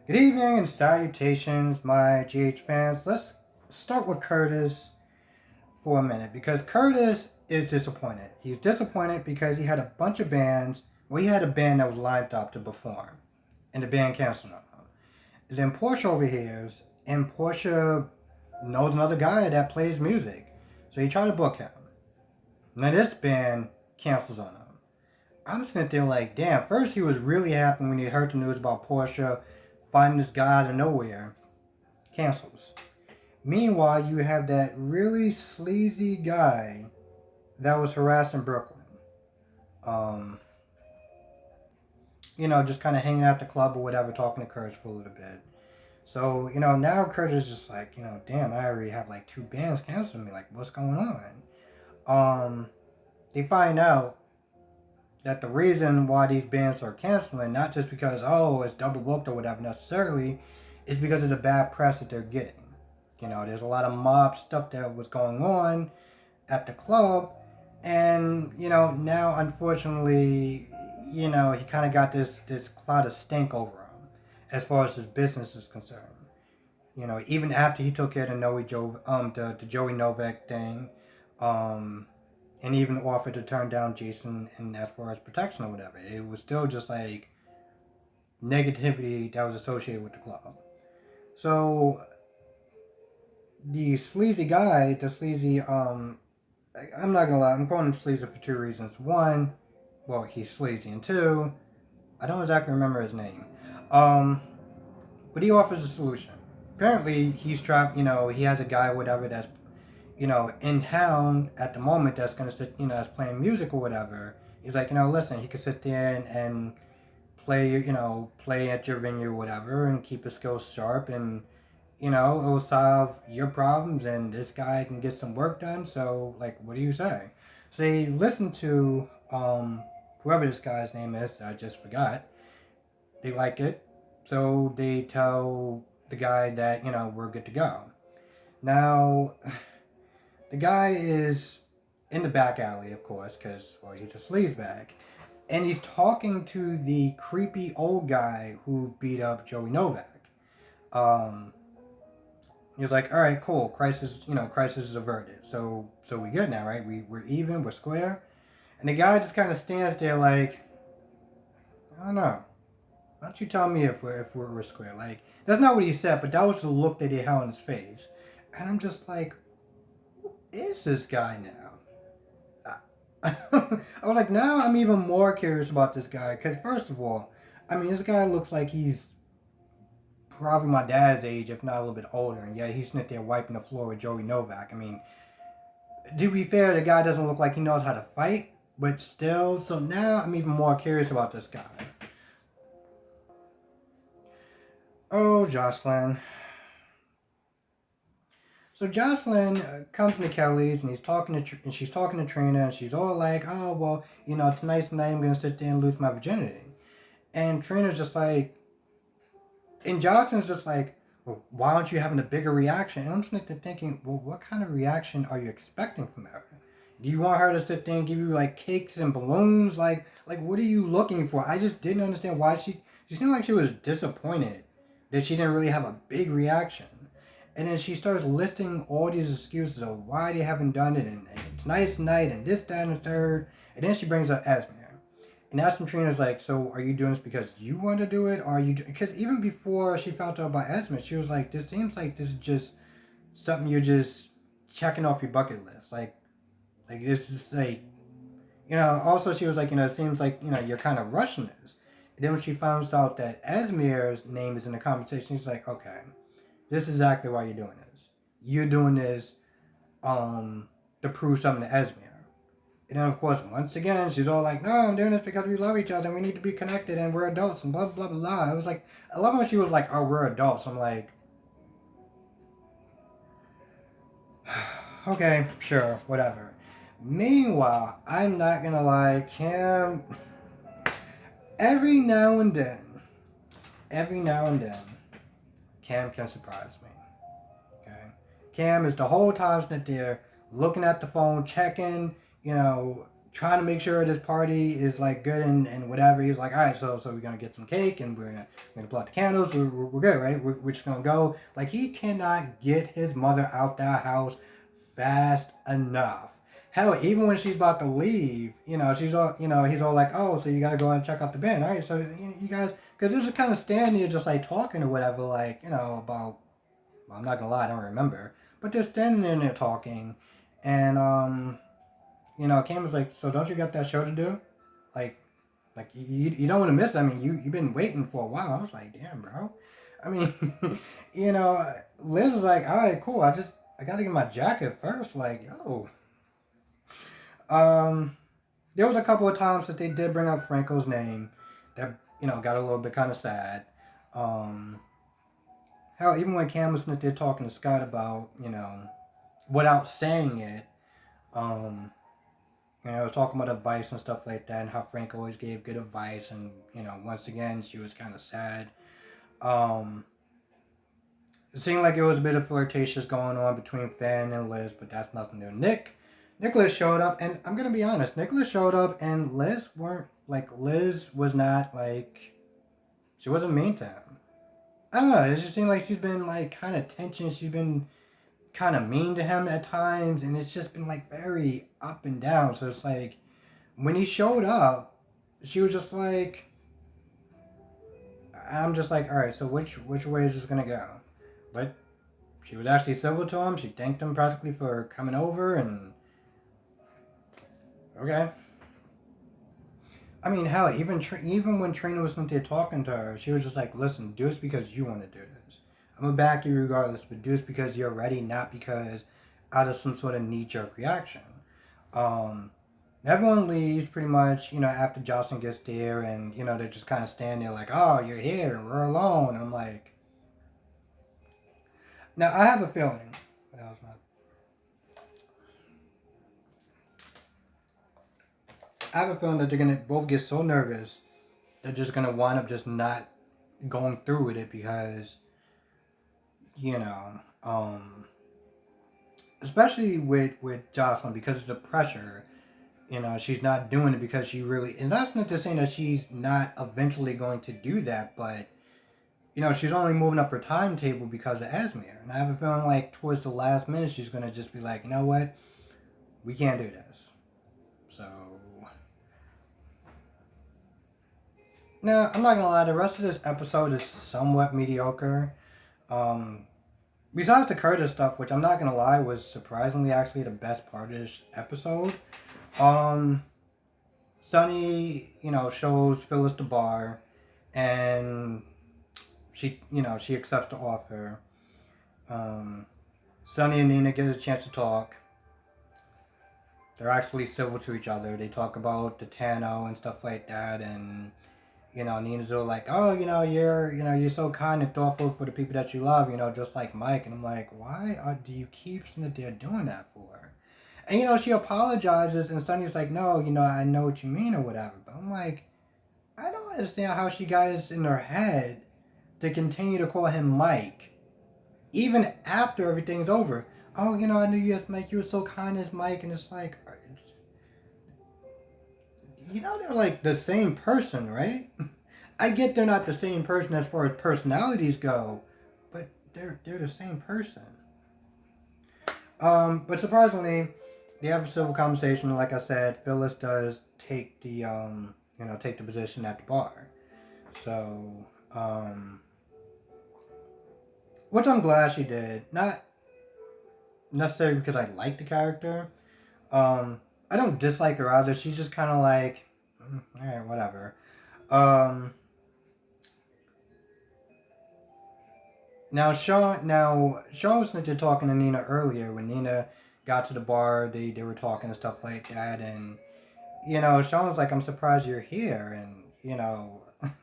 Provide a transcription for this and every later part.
Good evening and salutations, my GH fans. Let's start with Curtis for a minute because Curtis is disappointed. He's disappointed because he had a bunch of bands. Well, he had a band that was lined up to perform, and the band canceled on him. Then Portia overhears, and Portia knows another guy that plays music, so he tried to book him. Now this band cancels on him. I'm sitting there like, damn. First, he was really happy when he heard the news about Portia finding this guy out of nowhere. Cancels. Meanwhile, you have that really sleazy guy that was harassing Brooklyn. Um, just kind of hanging out at the club or whatever, talking to Curtis for a little bit. So, now Curtis is just like, damn, I already have like two bands canceling me. Like, what's going on? They find out that the reason why these bands are canceling, not just because, oh, it's double booked or whatever necessarily, is because of the bad press that they're getting. There's a lot of mob stuff that was going on at the club, and, now unfortunately, he kind of got this cloud of stink over him as far as his business is concerned. Even after he took care of the Joey Novak thing, and even offered to turn down Jason and as far as protection or whatever. It was still just like negativity that was associated with the club. So the sleazy guy, I'm not gonna lie, I'm calling him sleazy for two reasons. One, well, he's sleazy, and two, I don't exactly remember his name. But he offers a solution. Apparently, he's trapped. He has a guy, whatever, that's in town at the moment that's gonna sit, that's playing music or whatever. He's like, listen, he could sit there and play, play at your venue or whatever, and keep his skills sharp, and it will solve your problems, and this guy can get some work done. So, like, what do you say? So they listen to whoever this guy's name is. I just forgot. They like it, so they tell the guy that we're good to go. Now, the guy is in the back alley, of course, because, well, he's a sleazebag. And he's talking to the creepy old guy who beat up Joey Novak. He's like, all right, cool, crisis is averted. So we good now, right? We're even, we're square. And the guy just kind of stands there like, I don't know. Why don't you tell me if we're square? Like, that's not what he said, but that was the look that he had on his face. And I'm just like, who is this guy now? I was like, now I'm even more curious about this guy. Because, first of all, I mean, this guy looks like he's probably my dad's age, if not a little bit older. And yet he's sitting there wiping the floor with Joey Novak. I mean, to be fair, the guy doesn't look like he knows how to fight. But still, so now I'm even more curious about this guy. Oh, Jocelyn. So Jocelyn comes to Kelly's and she's talking to Trina, and she's all like, "Oh well, tonight's the night I'm gonna sit there and lose my virginity." And Trina's just like, and Jocelyn's just like, "Well, why aren't you having a bigger reaction?" And I'm sitting there thinking, "Well, what kind of reaction are you expecting from her? Do you want her to sit there and give you like cakes and balloons? Like what are you looking for?" I just didn't understand why she seemed like she was disappointed that she didn't really have a big reaction. And then she starts listing all these excuses of why they haven't done it, and tonight's night, and this, that, and the third. And then she brings up Esmer. And that's when Trina's like, so are you doing this because you want to do it? Or are you... Because even before she found out about Esmer, she was like, this seems like this is just something you're just checking off your bucket list. Like this is like... also she was like, it seems like, you're kind of rushing this. And then when she finds out that Esmer's name is in the conversation, she's like, okay, this is exactly why you're doing this. You're doing this to prove something to Esmer. And then, of course, once again, she's all like, no, I'm doing this because we love each other and we need to be connected and we're adults and blah, blah, blah, blah. It was like, I love when she was like, oh, we're adults. I'm like, okay, sure, whatever. Meanwhile, I'm not going to lie, Cam, every now and then, Cam can surprise me. Cam is the whole time sitting there looking at the phone, checking, trying to make sure this party is like good and whatever. He's like, all right, so we're gonna get some cake and we're gonna blow out the candles. We're good, right? We're just gonna go. Like he cannot get his mother out that house fast enough. Hell, even when she's about to leave, she's all, he's all like, oh, so you gotta go and check out the band, all right? So you guys, because they're just kind of standing there, just like talking or whatever, like about. Well, I'm not gonna lie, I don't remember, but they're standing in there talking, and Cam was like, so don't you got that show to do? Like, you don't want to miss it. I mean, you've been waiting for a while. I was like, damn, bro. I mean, Liz was like, all right, cool. I got to get my jacket first. Like, yo. There was a couple of times that they did bring up Franco's name that, got a little bit kind of sad. Hell, even when Cam was there talking to Scott about, without saying it, talking about advice and stuff like that, and how Frank always gave good advice, and once again she was kind of sad. It seemed like it was a bit of flirtatious going on between Finn and Liz, but that's nothing new. Nicholas showed up, and I'm gonna be honest, Nicholas showed up, and Liz was not like, she wasn't mean to him. I don't know. It just seemed like she's been like kind of tension. She's been kind of mean to him at times, and it's just been like very up and down. So it's like when he showed up, she was just like, I'm just like, all right, so which way is this gonna go? But she was actually civil to him. She thanked him practically for coming over, and okay. I mean, hell, even when Trina was not there talking to her, she was just like, listen, do this because you want to do this. I'm going to back you regardless, but do this because you're ready, not because out of some sort of knee-jerk reaction. Everyone leaves pretty much, after Jocelyn gets there, and, they're just kind of standing there like, oh, you're here, we're alone. And I'm like, now I have a feeling. What else, man? I have a feeling that they're going to both get so nervous, they're just going to wind up just not going through with it because, especially with Jocelyn, because of the pressure, she's not doing it because she really, and that's not to say that she's not eventually going to do that, but, she's only moving up her timetable because of Esmir. And I have a feeling like towards the last minute, she's going to just be like, you know what? We can't do this. So, now, I'm not going to lie, the rest of this episode is somewhat mediocre. Besides the Curtis stuff, which I'm not going to lie, was surprisingly actually the best part of this episode. Sunny, shows Phyllis the bar, and she accepts the offer. Sunny and Nina get a chance to talk. They're actually civil to each other. They talk about the Tano and stuff like that, and Nina's all like, oh, you're so kind and thoughtful for the people that you love, just like Mike. And I'm like, why do you keep saying that they're doing that for? And, she apologizes, and Sunny's like, no, I know what you mean or whatever. But I'm like, I don't understand how she got this in her head to continue to call him Mike, even after everything's over. Oh, I knew you as Mike. You were so kind as Mike. And it's like, they're like the same person, right? I get they're not the same person as far as personalities go, but they're the same person. But surprisingly, they have a civil conversation. Like I said, Phyllis does take the take the position at the bar. So, which I'm glad she did. Not necessarily because I like the character. I don't dislike her either. She's just kind of like, alright, whatever. Now Sean was talking to Nina earlier. When Nina got to the bar, they were talking and stuff like that, and Sean was like, I'm surprised you're here, and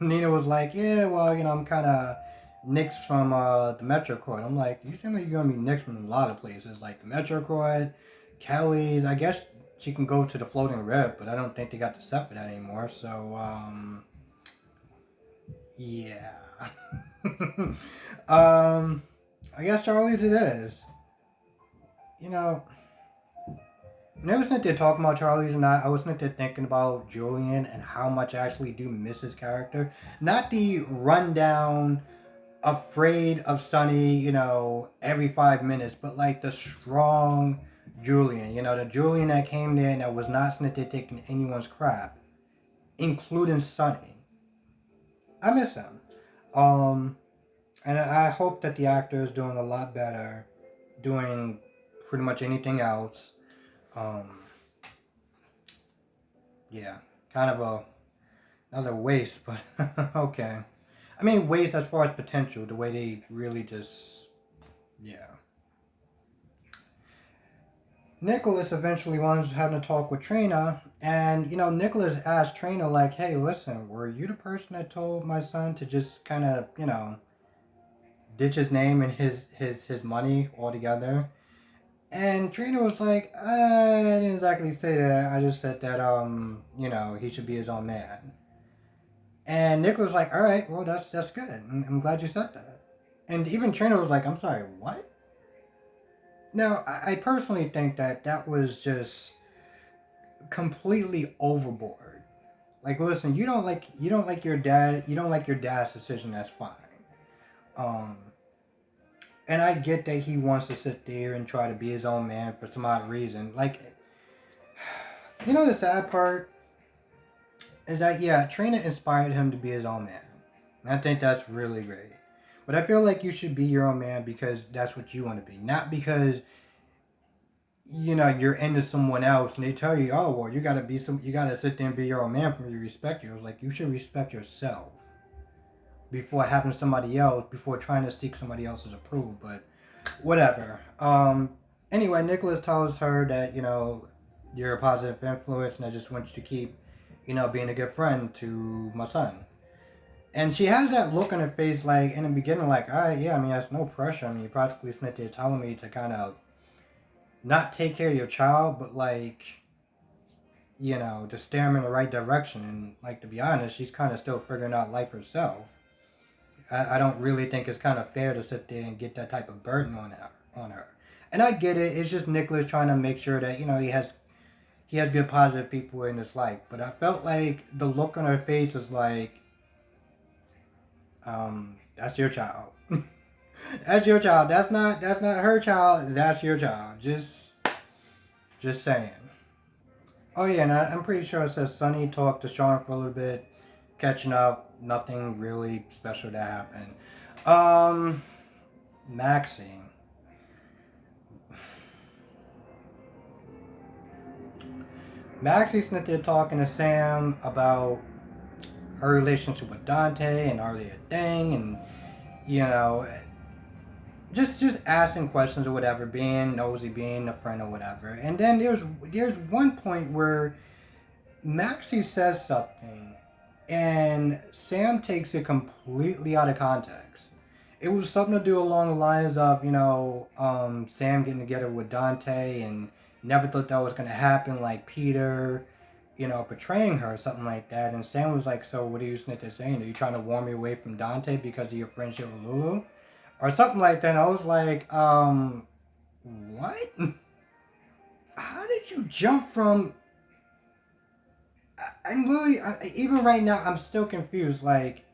Nina was like, yeah, well, I'm kind of nixed from the Metro Court. I'm like, you seem like you're gonna be nixed from a lot of places, like the Metro Court, Kelly's. I guess she can go to the Floating Rib, but I don't think they got the set for that anymore. So, yeah. I guess Charlie's it is. And ever since they're talking about Charlie's and I was sitting there thinking about Julian and how much I actually do miss his character. Not the rundown, afraid of Sonny, every 5 minutes, but like the strong Julian, the Julian that came there and that was not sitting there taking anyone's crap, including Sonny. I miss him. Um, and I hope that the actor is doing a lot better, doing pretty much anything else. Um, yeah, kind of another waste, but okay. I mean, waste as far as potential, the way they really just, yeah. Nicholas eventually winds up having a talk with Trina, and Nicholas asked Trina like, "Hey, listen, were you the person that told my son to just kind of, ditch his name and his money altogether?" And Trina was like, "I didn't exactly say that. I just said that he should be his own man." And Nicholas was like, "All right, well that's good. I'm glad you said that." And even Trina was like, "I'm sorry, what?" Now, I personally think that was just completely overboard. Like, listen, you don't like your dad, you don't like your dad's decision. That's fine. Um, and I get that he wants to sit there and try to be his own man for some odd reason. Like, the sad part is that yeah, Trina inspired him to be his own man. And I think that's really great. But I feel like you should be your own man because that's what you want to be, not because you're into someone else and they tell you, oh well, you gotta sit there and be your own man for me to respect you. I was like, you should respect yourself before having somebody else, before trying to seek somebody else's approval. But whatever. Anyway, Nicholas tells her that you're a positive influence, and I just want you to keep being a good friend to my son. And she has that look on her face, like in the beginning, like, all right, yeah, I mean, that's no pressure. I mean, you practically sitting there telling me to kind of not take care of your child, but like, to steer him in the right direction. And like, to be honest, she's kind of still figuring out life herself. I don't really think it's kind of fair to sit there and get that type of burden on her. And I get it. It's just Nicholas trying to make sure that he has good positive people in his life. But I felt like the look on her face is like, that's your child. That's your child. That's not her child. That's your child. Just saying. Oh yeah, and I'm pretty sure it says Sonny talked to Sean for a little bit, catching up. Nothing really special that happened. Um, Maxie. Maxie's sitting there talking to Sam about her relationship with Dante and are they a thing, and you know, just asking questions or whatever, being nosy, being a friend or whatever. And then there's one point where Maxie says something, and Sam takes it completely out of context. It was something to do along the lines of Sam getting together with Dante and never thought that was gonna happen, like Peter, betraying her or something like that. And Sam was like, "So what are you saying? Are you trying to warn me away from Dante because of your friendship with Lulu?" Or something like that. And I was like, what? How did you jump from? I'm literally, even right now, I'm still confused. Like,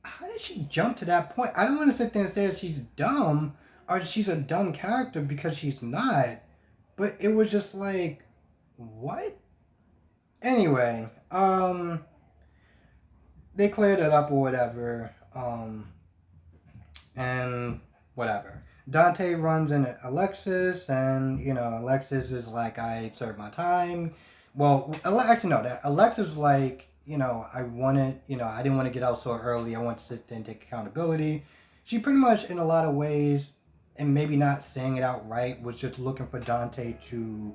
how did she jump to that point? I don't want to sit there and say that she's dumb or she's a dumb character because she's not. But it was just like, what? Anyway, they cleared it up or whatever. And whatever. Dante runs into Alexis, and Alexis is like, "I served my time." Well, actually, no. That Alexis was like, I didn't want to get out so early. I want to sit there and take accountability. She pretty much, in a lot of ways, and maybe not saying it outright, was just looking for Dante to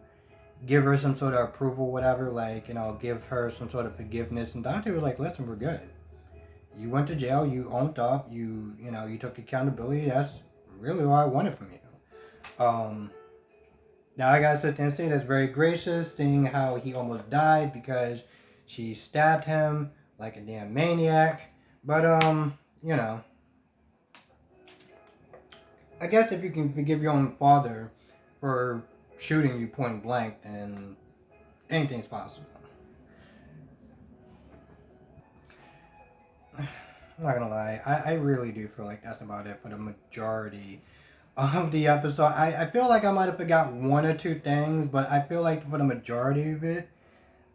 give her some sort of approval, whatever. Like, give her some sort of forgiveness. And Dante was like, "Listen, we're good. You went to jail. You owned up. You took accountability. That's really all I wanted from you." Now I gotta sit there and say that's very gracious, seeing how he almost died because she stabbed him like a damn maniac. But you know, I guess if you can forgive your own father for shooting you point blank, then anything's possible. I'm not gonna lie, I really do feel like that's about it for the majority of the episode. I feel like I might have forgot one or two things, but I feel like for the majority of it,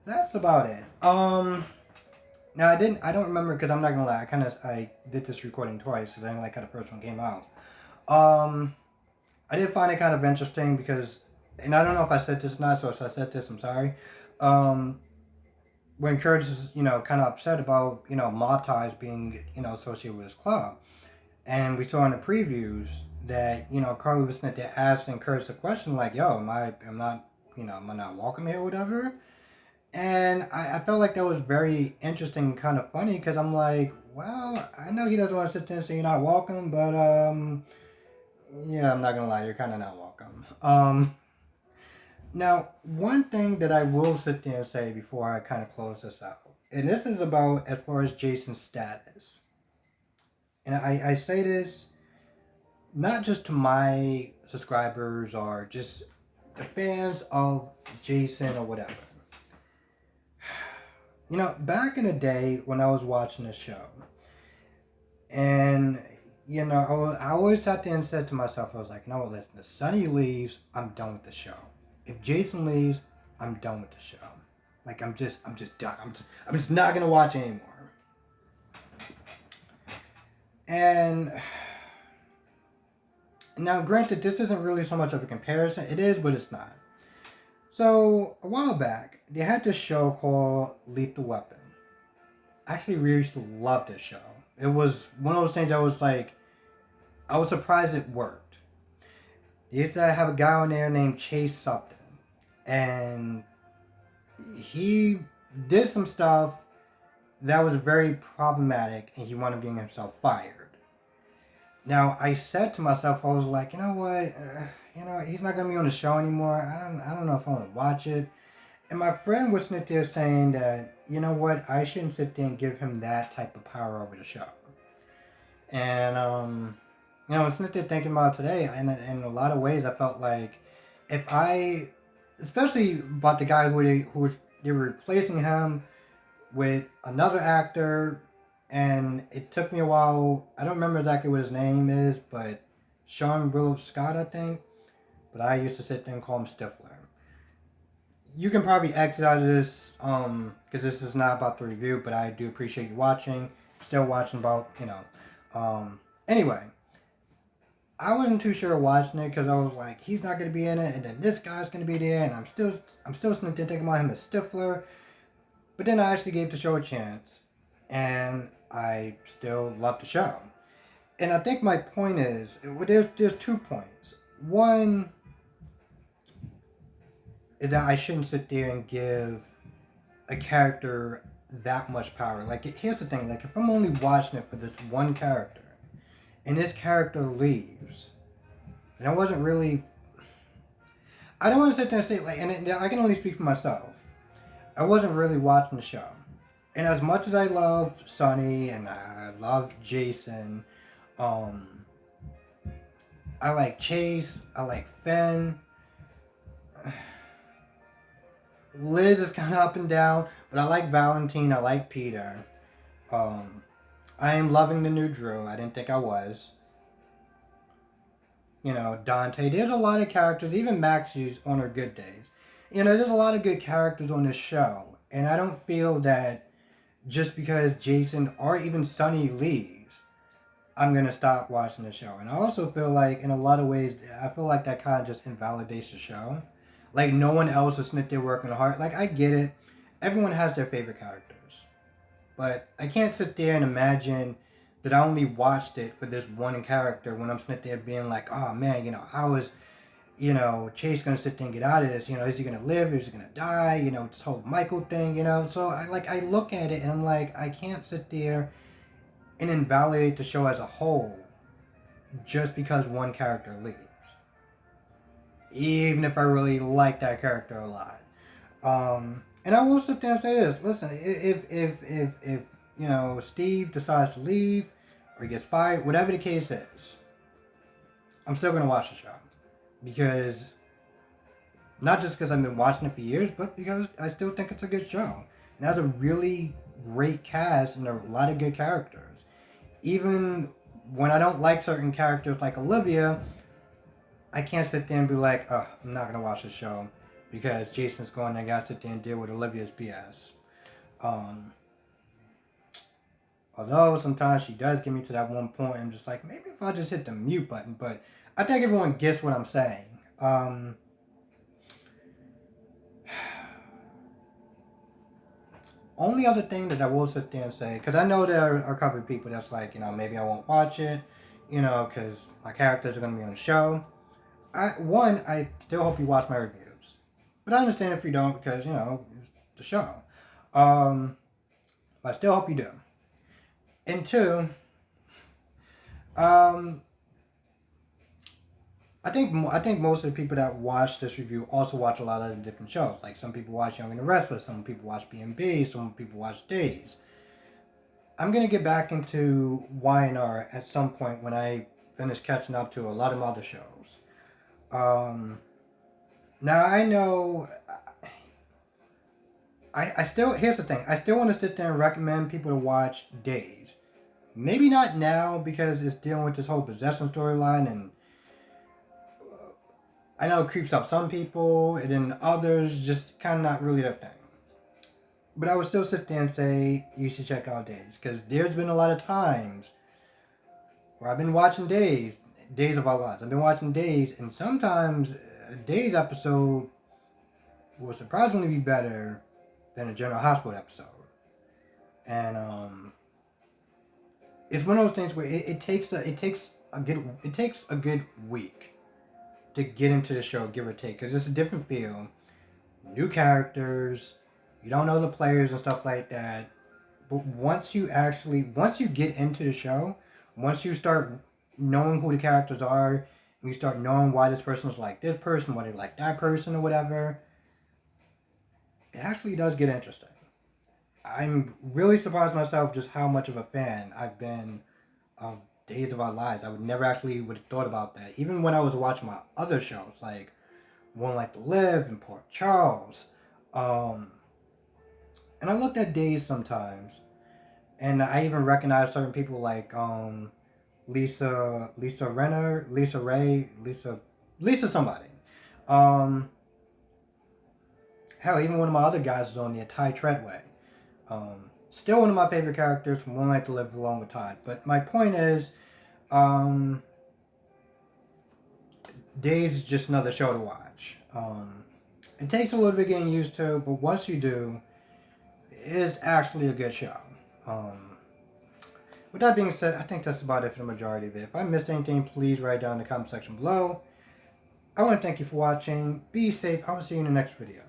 that's about it. Now I don't remember because I'm not gonna lie. I did this recording twice because I didn't like how the first one came out. Um, I did find it kind of interesting because, and I don't know if I said this or not. So if I said this, I'm sorry. Um, when Courage is kind of upset about mob ties being associated with his club, and we saw in the previews that Carly was sent to ask and Courage the question like, "Yo, am I not welcome here, or whatever?" And I felt like that was very interesting and kind of funny because I'm like, well, I know he doesn't want to sit there and say you're not welcome, but yeah, I'm not gonna lie, you're kind of not welcome. Now, one thing that I will sit there and say before I kind of close this out, and this is about as far as Jason's status, and I say this not just to my subscribers or just the fans of Jason or whatever. Back in the day when I was watching the show, and I always sat there and said to myself, I was like, no, listen, if Sonny leaves, I'm done with the show. If Jason leaves, I'm done with the show. Like I'm just done. I'm just not gonna watch anymore. And now, granted, this isn't really so much of a comparison. It is, but it's not. So a while back, they had this show called Lethal Weapon. I actually really used to love this show. It was one of those things I was like, I was surprised it worked. They used to have a guy on there named Chase something. And he did some stuff that was very problematic and he wound up getting himself fired. Now, I said to myself, I was like, you know what? He's not going to be on the show anymore. I don't know if I want to watch it. And my friend was sitting there saying that, you know what? I shouldn't sit there and give him that type of power over the show. And, I was sitting there thinking about today, and in a lot of ways, I felt like especially about the guy they were replacing him with another actor, and it took me a while. I don't remember exactly what his name is, but Sean Willow Scott, I think. But I used to sit there and call him Stifler. You can probably exit out of this, because this is not about the review, but I do appreciate you watching. Still watching about, anyway. I wasn't too sure watching it because I was like, he's not going to be in it, and then this guy's going to be there, and I'm still sitting there thinking about him as Stifler. But then I actually gave the show a chance, and I still love the show. And I think my point is, there's 2 points. One is that I shouldn't sit there and give a character that much power. Like, here's the thing, like, if I'm only watching it for this one character, and this character leaves, and I wasn't really, I don't want to sit there and say, like, and I can only speak for myself, I wasn't really watching the show. And as much as I love Sonny, and I love Jason, I like Chase, I like Finn, Liz is kind of up and down, but I like Valentine, I like Peter. I am loving the new Drew. I didn't think I was. Dante. There's a lot of characters, even Maxie's on her good days. There's a lot of good characters on this show. And I don't feel that just because Jason or even Sonny leaves, I'm going to stop watching the show. And I also feel like, in a lot of ways, I feel like that kind of just invalidates the show. Like, no one else is sitting there working hard. Like, I get it. Everyone has their favorite characters. But I can't sit there and imagine that I only watched it for this one character when I'm sitting there being like, oh man, how is, Chase going to sit there and get out of this? Is he going to live? Is he going to die? This whole Michael thing, So I look at it and I'm like, I can't sit there and invalidate the show as a whole just because one character leaves. Even if I really like that character a lot. And I will sit there and say this. Listen, if Steve decides to leave or he gets fired, whatever the case is, I'm still gonna watch the show because not just because I've been watching it for years, but because I still think it's a good show. It has a really great cast and a lot of good characters. Even when I don't like certain characters like Olivia, I can't sit there and be like, oh, I'm not gonna watch the show because Jason's going to gotta sit there and deal with Olivia's BS. Um, Although sometimes she does get me to that one point, I'm just like, maybe if I just hit the mute button, but I think everyone gets what I'm saying. Only other thing that I will sit there and say, because I know there are a couple of people that's like, maybe I won't watch it, because my characters are going to be on the show. I still hope you watch my reviews. But I understand if you don't, because, it's the show. But I still hope you do. And two, I think most of the people that watch this review also watch a lot of the different shows. Like some people watch Young and the Restless, some people watch B&B, some people watch Days. I'm gonna get back into Y&R at some point when I finish catching up to a lot of other shows. Now I know. I still here's the thing. I still want to sit there and recommend people to watch Days. Maybe not now because it's dealing with this whole possession storyline and. I know it creeps up some people, and then others just kind of not really their thing. But I would still sit there and say you should check out Days, because there's been a lot of times where I've been watching Days of Our Lives. I've been watching Days, and sometimes a Days episode will surprisingly be better than a General Hospital episode. And it's one of those things where it takes a good week to get into the show, give or take, because it's a different feel, new characters, you don't know the players and stuff like that. But once you get into the show, once you start knowing who the characters are, and you start knowing why this person's like this person, why they like that person or whatever, it actually does get interesting. I'm really surprised myself just how much of a fan I've been of Days of Our Lives. I would never actually would have thought about that. Even when I was watching my other shows, like One Life to Live and Port Charles. And I looked at Days sometimes, and I even recognized certain people like Lisa Renner, Lisa Ray, Lisa somebody. Hell, even one of my other guys was on there, Ty Treadway. Still one of my favorite characters from One Life to Live along with Todd. But my point is, Days is just another show to watch. It takes a little bit getting used to, but once you do, it's actually a good show. With that being said, I think that's about it for the majority of it. If I missed anything, please write down in the comment section below. I want to thank you for watching. Be safe. I will see you in the next video.